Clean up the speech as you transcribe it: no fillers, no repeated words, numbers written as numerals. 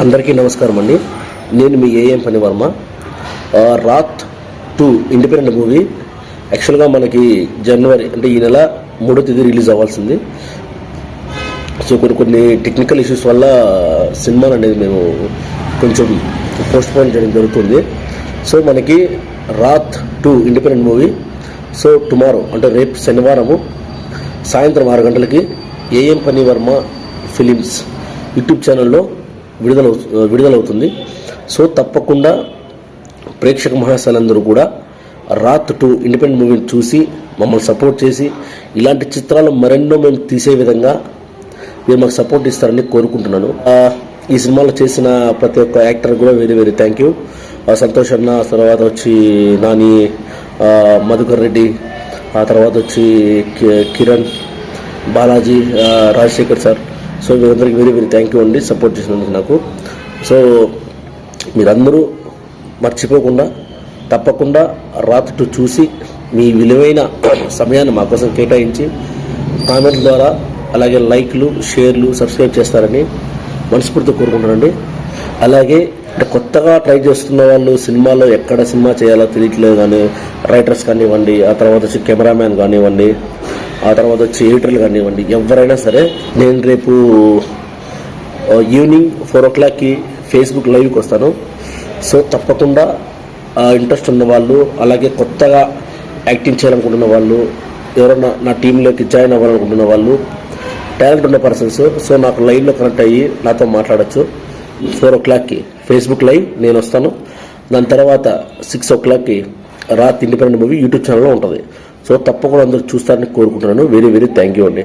అందరికీ నమస్కారం అండి. నేను మీ ఏఎం పనివర్మ. రాత్ 2 ఇండిపెండెంట్ మూవీ యాక్చువల్గా మనకి జనవరి అంటే ఈ నెల 3వ తేదీ రిలీజ్ అవ్వాల్సింది. సో కొన్ని టెక్నికల్ ఇష్యూస్ వల్ల సినిమాలు అనేది మేము కొంచెం పోస్ట్పోన్ చేయడం జరుగుతుంది. సో మనకి రాత్ 2 ఇండిపెండెంట్ మూవీ సో టుమారో అంటే రేపు శనివారము సాయంత్రం 6 గంటలకి ఏఎం పనివర్మ ఫిలిమ్స్ యూట్యూబ్ ఛానల్లో విడుదలవుతుంది. సో తప్పకుండా ప్రేక్షక మహాశయులందరూ కూడా రాత్ 2 ఇండిపెండెంట్ మూవీని చూసి మమ్మల్ని సపోర్ట్ చేసి ఇలాంటి చిత్రాలు మరెన్నో మేము తీసే విధంగా మీరు మాకు సపోర్ట్ ఇస్తారని కోరుకుంటున్నాను. ఈ సినిమాలో చేసిన ప్రతి ఒక్క యాక్టర్ కూడా very very thank you. Santosh అన్న, తర్వాత వచ్చి నాని, మధుకర్ రెడ్డి, ఆ తర్వాత వచ్చి కిరణ్, బాలాజీ, రాజశేఖర్ సార్. సో వీరందరికీ వెరీ వెరీ థ్యాంక్ యూ అండి సపోర్ట్ చేసినందుకు నాకు. సో మీరందరూ మర్చిపోకుండా తప్పకుండా రాత్ 2 చూసి మీ విలువైన సమయాన్ని మా కోసం కేటాయించి కామెంట్ల ద్వారా అలాగే లైక్లు, షేర్లు, సబ్స్క్రైబ్ చేస్తారని మనస్ఫూర్తిగా కోరుకుంటానండి. అలాగే కొత్తగా ట్రై చేస్తున్న వాళ్ళు సినిమాలో ఎక్కడ సినిమా చేయాలో తెలియట్లేదు కానీ రైటర్స్ కానివ్వండి, ఆ తర్వాత వచ్చి కెమెరామ్యాన్ కానివ్వండి, ఆ తర్వాత వచ్చి ఎడిటర్లు కానివ్వండి, ఎవరైనా సరే నేను రేపు ఈవినింగ్ 4 o'clockకి ఫేస్బుక్ లైవ్కి వస్తాను. సో తప్పకుండా ఇంట్రెస్ట్ ఉన్న వాళ్ళు అలాగే కొత్తగా యాక్టింగ్ చేయాలనుకుంటున్న వాళ్ళు ఎవరైనా నా టీంలోకి జాయిన్ అవ్వాలనుకుంటున్న వాళ్ళు టాలెంట్ ఉన్న పర్సన్స్ సో నాకు లైవ్లో కనెక్ట్ అయ్యి నాతో మాట్లాడచ్చు. 4 o'clockకి ఫేస్బుక్ లైవ్ నేను వస్తాను. దాని తర్వాత 6 o'clockకి రాత్ ఇండిపెండెంట్ మూవీ యూట్యూబ్ ఛానల్లో ఉంటుంది. సో తప్పకుండా అందరూ చూస్తారని కోరుకుంటున్నాను. వెరీ వెరీ థ్యాంక్ యూ అండి.